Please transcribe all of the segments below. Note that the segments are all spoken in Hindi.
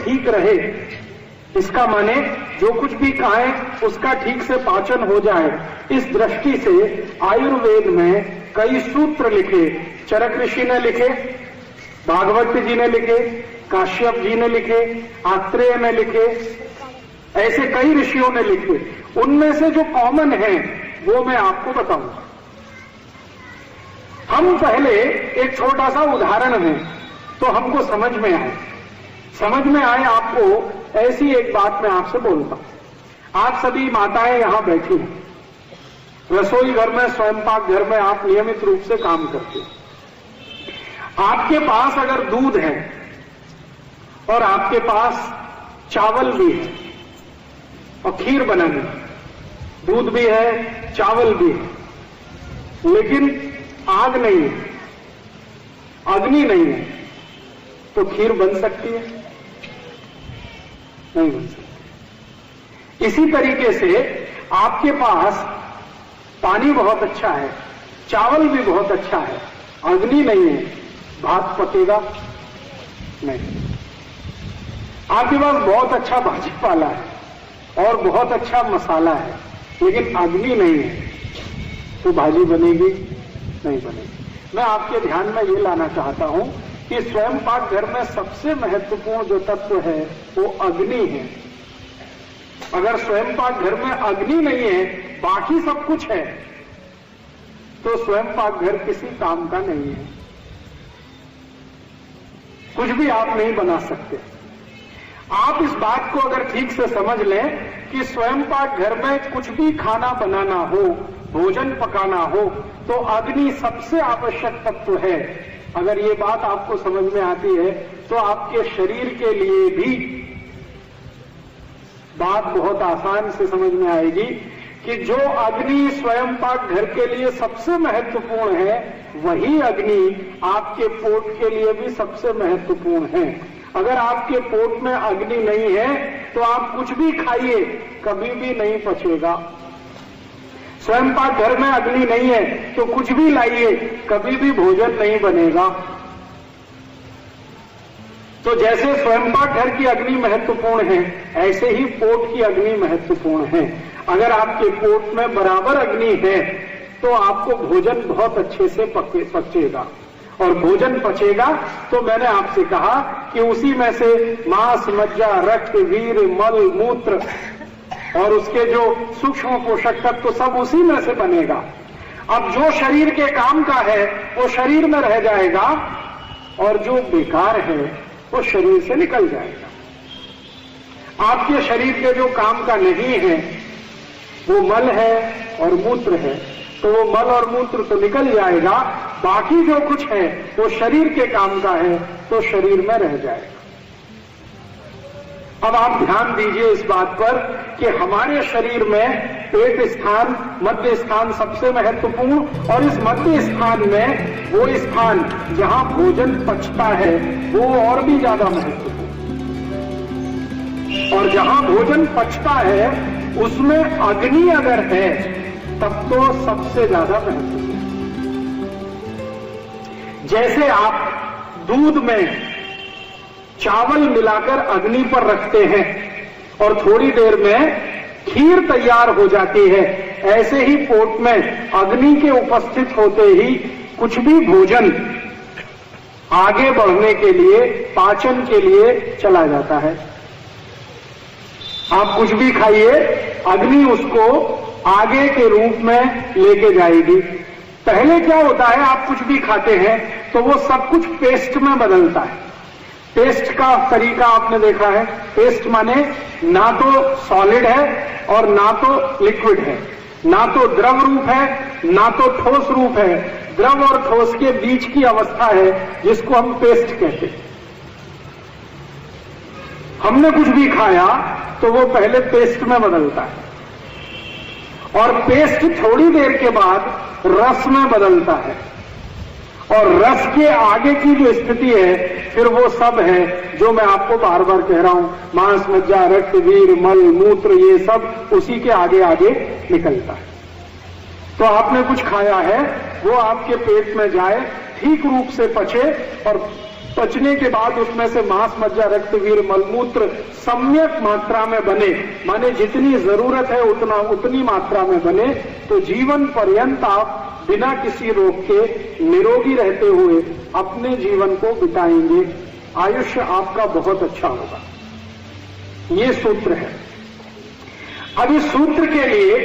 ठीक रहे, इसका माने जो कुछ भी खाएं उसका ठीक से पाचन हो जाए, इस दृष्टि से आयुर्वेद में कई सूत्र लिखे। चरक ऋषि ने लिखे, भागवत जी ने लिखे, काश्यप जी ने लिखे, आत्रेय ने लिखे, ऐसे कई ऋषियों ने लिखे। उनमें से जो कॉमन है वो मैं आपको बताऊंगा। हम पहले एक छोटा सा उदाहरण है तो हमको समझ में आए आपको ऐसी एक बात मैं आपसे बोलता हूं। आप सभी माताएं यहां बैठी हैं, रसोई घर में, स्वयंपाक घर में आप नियमित रूप से काम करते हैं। आपके पास अगर दूध है और आपके पास चावल भी है और खीर बनानी, दूध भी है, चावल भी है, लेकिन आग नहीं है, अग्नि नहीं है, तो खीर बन सकती है? नहीं बन सकती। इसी तरीके से आपके पास पानी बहुत अच्छा है, चावल भी बहुत अच्छा है, अग्नि नहीं है, भात पकेगा नहीं। आपके पास बहुत अच्छा भाजी पाला है और बहुत अच्छा मसाला है, लेकिन अग्नि नहीं है, तो भाजी बनेगी नहीं बनेगी। मैं आपके ध्यान में ये लाना चाहता हूं कि स्वयंपाक घर में सबसे महत्वपूर्ण जो तत्व है वो अग्नि है। अगर स्वयंपाक घर में अग्नि नहीं है, बाकी सब कुछ है, तो स्वयंपाक घर किसी काम का नहीं है, कुछ भी आप नहीं बना सकते। आप इस बात को अगर ठीक से समझ लें कि स्वयंपाक घर में कुछ भी खाना बनाना हो, भोजन पकाना हो, तो अग्नि सबसे आवश्यक तत्व है। अगर ये बात आपको समझ में आती है तो आपके शरीर के लिए भी बात बहुत आसान से समझ में आएगी कि जो अग्नि स्वयंपाक घर के लिए सबसे महत्वपूर्ण है, वही अग्नि आपके पोट के लिए भी सबसे महत्वपूर्ण है। अगर आपके पोट में अग्नि नहीं है तो आप कुछ भी खाइए, कभी भी नहीं पचेगा। स्वयंपाक घर में अग्नि नहीं है तो कुछ भी लाइए, कभी भी भोजन नहीं बनेगा। तो जैसे स्वयंपाक घर की अग्नि महत्वपूर्ण है, ऐसे ही पोट की अग्नि महत्वपूर्ण है। अगर आपके पोट में बराबर अग्नि है तो आपको भोजन बहुत अच्छे से पचेगा, और भोजन पचेगा तो मैंने आपसे कहा कि उसी में से मांस, मज्जा, रक्त, वीर, मल, मूत्र और उसके जो सूक्ष्म पोषक तत्व तो सब उसी में से बनेगा। अब जो शरीर के काम का है वो शरीर में रह जाएगा, और जो बेकार है वो शरीर से निकल जाएगा। आपके शरीर के जो काम का नहीं है वो मल है और मूत्र है, तो वो मल और मूत्र तो निकल जाएगा, बाकी जो कुछ है वो शरीर के काम का है तो शरीर में रह जाएगा। अब आप ध्यान दीजिए इस बात पर कि हमारे शरीर में पेट स्थान, मध्य स्थान सबसे महत्वपूर्ण, और इस मध्य स्थान में वो स्थान जहां भोजन पचता है वो और भी ज्यादा महत्वपूर्ण, और जहां भोजन पचता है उसमें अग्नि अगर है तब तो सबसे ज्यादा महत्वपूर्ण। जैसे आप दूध में चावल मिलाकर अग्नि पर रखते हैं और थोड़ी देर में खीर तैयार हो जाती है, ऐसे ही पोट में अग्नि के उपस्थित होते ही कुछ भी भोजन आगे बढ़ने के लिए, पाचन के लिए चला जाता है। आप कुछ भी खाइए, अग्नि उसको आगे के रूप में लेके जाएगी। पहले क्या होता है, आप कुछ भी खाते हैं तो वो सब कुछ पेस्ट में बदलता है। पेस्ट का तरीका आपने देखा है, पेस्ट माने ना तो सॉलिड है और ना तो लिक्विड है, ना तो द्रव रूप है ना तो ठोस रूप है, द्रव और ठोस के बीच की अवस्था है जिसको हम पेस्ट कहते हैं। हमने कुछ भी खाया तो वो पहले पेस्ट में बदलता है, और पेस्ट थोड़ी देर के बाद रस में बदलता है, और रस के आगे की जो स्थिति है फिर वो सब है जो मैं आपको बार बार कह रहा हूं, मांस, मज्जा, रक्त, वीर, मल, मूत्र, ये सब उसी के आगे आगे निकलता है। तो आपने कुछ खाया है, वो आपके पेट में जाए, ठीक रूप से पचे और पचने के बाद उसमें से मांस, मज्जा, रक्त, वीर, मलमूत्र सम्यक मात्रा में बने, माने जितनी जरूरत है उतनी मात्रा में बने, तो जीवन पर्यंत आप बिना किसी रोग के निरोगी रहते हुए अपने जीवन को बिताएंगे। आयुष्य आपका बहुत अच्छा होगा। ये सूत्र है। अब इस सूत्र के लिए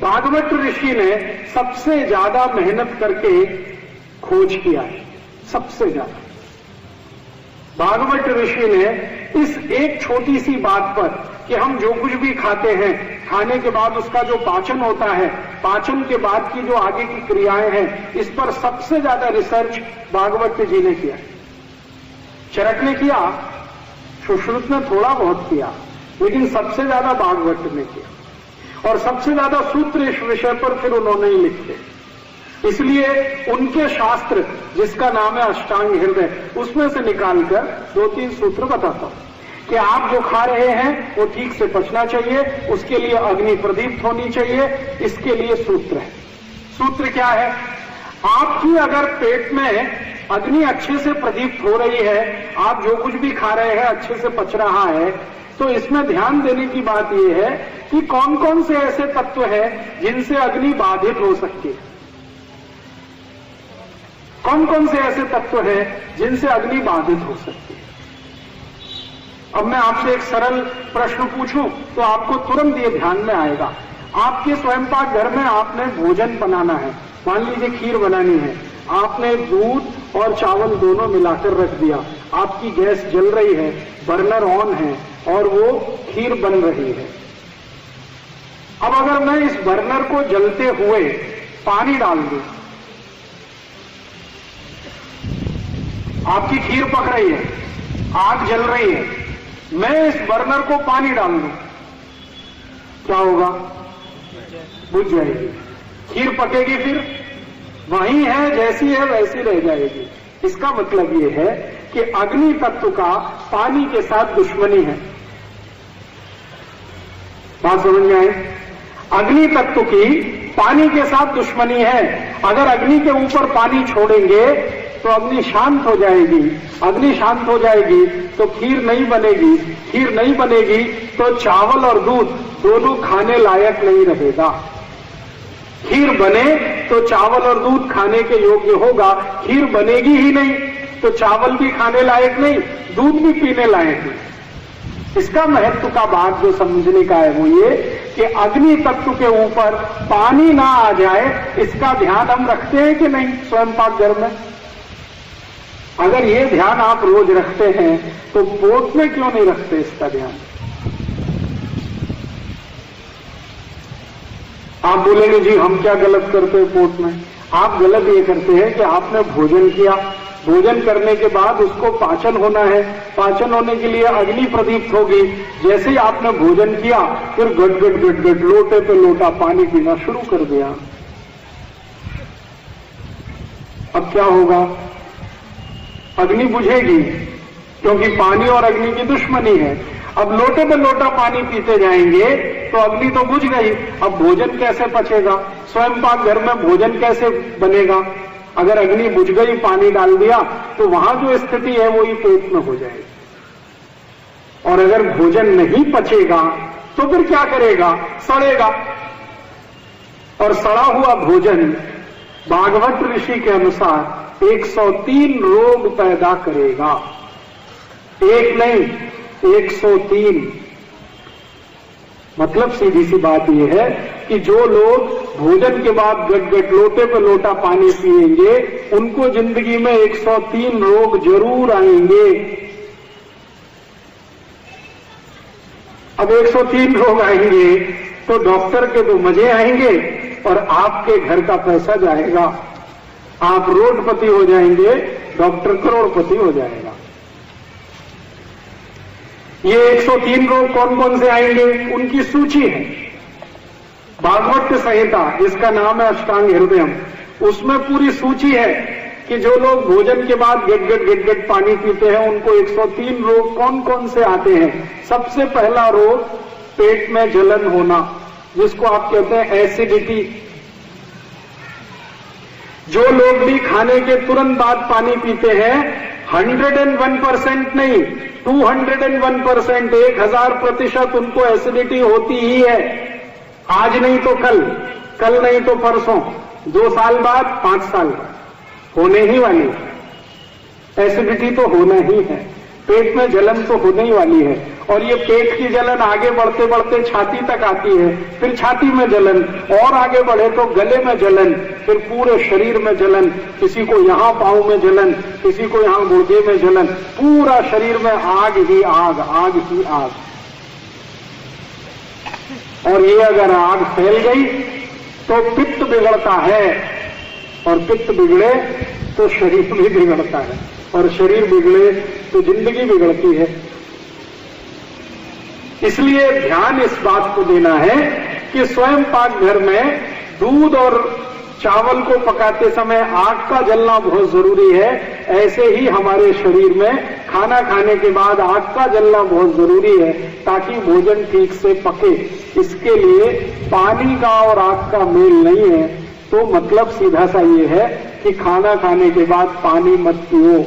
भागवत ऋषि ने सबसे ज्यादा मेहनत करके खोज किया है, सबसे ज्यादा। भागवत ऋषि ने इस एक छोटी सी बात पर कि हम जो कुछ भी खाते हैं, खाने के बाद उसका जो पाचन होता है, पाचन के बाद की जो आगे की क्रियाएं हैं, इस पर सबसे ज्यादा रिसर्च भागवत जी ने किया। चरक ने किया, सुश्रुत ने थोड़ा बहुत किया, लेकिन सबसे ज्यादा भागवत ने किया। और सबसे ज्यादा सूत्र इस विषय पर फिर उन्होंने ही लिखे। इसलिए उनके शास्त्र, जिसका नाम है अष्टांग हृदय, उसमें से निकालकर 2-3 सूत्र बताता हूं कि आप जो खा रहे हैं वो ठीक से पचना चाहिए, उसके लिए अग्नि प्रदीप्त होनी चाहिए। इसके लिए सूत्र है। सूत्र क्या है? आपकी अगर पेट में अग्नि अच्छे से प्रदीप्त हो रही है, आप जो कुछ भी खा रहे हैं अच्छे से पच रहा है, तो इसमें ध्यान देने की बात यह है कि कौन कौन से ऐसे तत्व हैं जिनसे अग्नि बाधित हो सकती है। कौन कौन से ऐसे तत्व हैं जिनसे अग्नि बाधित हो सकती है। अब मैं आपसे एक सरल प्रश्न पूछूं तो आपको तुरंत ये ध्यान में आएगा। आपके स्वयंपाक घर में आपने भोजन बनाना है, मान लीजिए खीर बनानी है, आपने दूध और चावल दोनों मिलाकर रख दिया, आपकी गैस जल रही है, बर्नर ऑन है और वो खीर बन रही है। अब अगर मैं इस बर्नर को जलते हुए पानी डाल दूं, आपकी खीर पक रही है, आग जल रही है, मैं इस बर्नर को पानी डाल दूं, क्या होगा? बुझ जाएगी। खीर पकेगी, फिर वही है, जैसी है वैसी रह जाएगी। इसका मतलब यह है कि अग्नि तत्व का पानी के साथ दुश्मनी है। बात समझ में आई? अग्नि तत्व की पानी के साथ दुश्मनी है। अगर अग्नि के ऊपर पानी छोड़ेंगे तो अग्नि शांत हो जाएगी, अग्नि शांत हो जाएगी तो खीर नहीं बनेगी, खीर नहीं बनेगी तो चावल और दूध दोनों खाने लायक नहीं रहेगा। खीर बने तो चावल और दूध खाने के योग्य होगा, खीर बनेगी ही नहीं तो चावल भी खाने लायक नहीं, दूध भी पीने लायक नहीं। इसका महत्व का बात जो समझने का है वो ये कि अग्नि तत्व के ऊपर पानी ना आ जाए, इसका ध्यान हम रखते हैं कि नहीं स्वयंपाक घर में? अगर ये ध्यान आप रोज रखते हैं तो पोट में क्यों नहीं रखते इसका ध्यान? आप बोलेंगे जी हम क्या गलत करते हैं पोट में? आप गलत ये करते हैं कि आपने भोजन किया, भोजन करने के बाद उसको पाचन होना है, पाचन होने के लिए अग्नि प्रदीप्त होगी। जैसे ही आपने भोजन किया फिर गट गट गट गट लोटे पे लोटा पानी पीना शुरू कर दिया। अब क्या होगा? अग्नि बुझेगी, क्योंकि पानी और अग्नि की दुश्मनी है। अब लोटे पे लोटा पानी पीते जाएंगे तो अग्नि तो बुझ गई, अब भोजन कैसे पचेगा? स्वयंपाक घर में भोजन कैसे बनेगा? अगर अग्नि बुझ गई, पानी डाल दिया तो वहां जो स्थिति है वो ही पेट में हो जाएगी। और अगर भोजन नहीं पचेगा तो फिर क्या करेगा? सड़ेगा। और सड़ा हुआ भोजन भागवत ऋषि के अनुसार 103 रोग पैदा करेगा। एक नहीं, 103। मतलब सीधी सी बात यह है कि जो लोग भोजन के बाद गट गट लोटे पे लोटा पानी पिएंगे उनको जिंदगी में 103 रोग जरूर आएंगे। अब 103 रोग आएंगे तो डॉक्टर के तो मजे आएंगे और आपके घर का पैसा जाएगा। आप रोडपति हो जाएंगे, डॉक्टर करोड़पति हो जाएगा। ये 103 रोग कौन कौन से आएंगे उनकी सूची है। भागवत संहिता जिसका नाम है अष्टांग हृदयम, उसमें पूरी सूची है कि जो लोग भोजन के बाद गट गट पानी पीते हैं उनको 103 रोग कौन कौन से आते हैं। सबसे पहला रोग पेट में जलन होना, जिसको आप कहते हैं एसिडिटी। जो लोग भी खाने के तुरंत बाद पानी पीते हैं, 101% नहीं, 201%, 1000% उनको एसिडिटी होती ही है। आज नहीं तो कल, कल नहीं तो परसों, 2 साल बाद, 5 साल बाद होने ही वाली है। एसिडिटी तो होना ही है, पेट में जलन तो होने ही वाली है। और ये पेट की जलन आगे बढ़ते बढ़ते छाती तक आती है, फिर छाती में जलन, और आगे बढ़े तो गले में जलन, फिर पूरे शरीर में जलन, किसी को यहां पांव में जलन, किसी को यहां गुर्दे में जलन, पूरा शरीर में आग ही आग, आग ही आग। और ये अगर आग फैल गई तो पित्त बिगड़ता है, और पित्त बिगड़े तो शरीर भी बिगड़ता है, और शरीर बिगड़े तो जिंदगी बिगड़ती है। इसलिए ध्यान इस बात को देना है कि स्वयं पाक घर में दूध और चावल को पकाते समय आग का जलना बहुत जरूरी है। ऐसे ही हमारे शरीर में खाना खाने के बाद आग का जलना बहुत जरूरी है, ताकि भोजन ठीक से पके। इसके लिए पानी का और आग का मेल नहीं है। तो मतलब सीधा सा ये है कि खाना खाने के बाद पानी मत पियो।